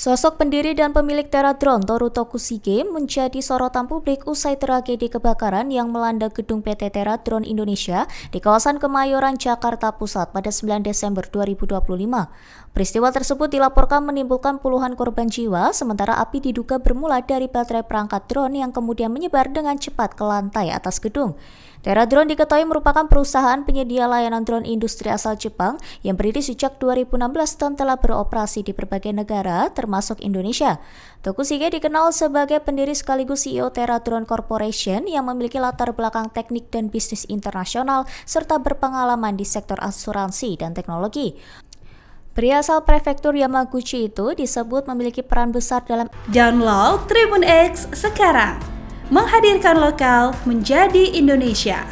Sosok pendiri dan pemilik Teradrone, Toru Tokushige, menjadi sorotan publik usai tragedi kebakaran yang melanda gedung PT Teradrone Indonesia di kawasan Kemayoran, Jakarta Pusat pada 9 Desember 2025. Peristiwa tersebut dilaporkan menimbulkan puluhan korban jiwa, sementara api diduga bermula dari baterai perangkat drone yang kemudian menyebar dengan cepat ke lantai atas gedung. Teradrone diketahui merupakan perusahaan penyedia layanan drone industri asal Jepang yang berdiri sejak 2016 dan telah beroperasi di berbagai negara, termasuk Indonesia. Tokushige dikenal sebagai pendiri sekaligus CEO Teradrone Corporation yang memiliki latar belakang teknik dan bisnis internasional serta berpengalaman di sektor asuransi dan teknologi. Pria asal prefektur Yamaguchi itu disebut memiliki peran besar dalam Download Tribun X sekarang, menghadirkan lokal menjadi Indonesia.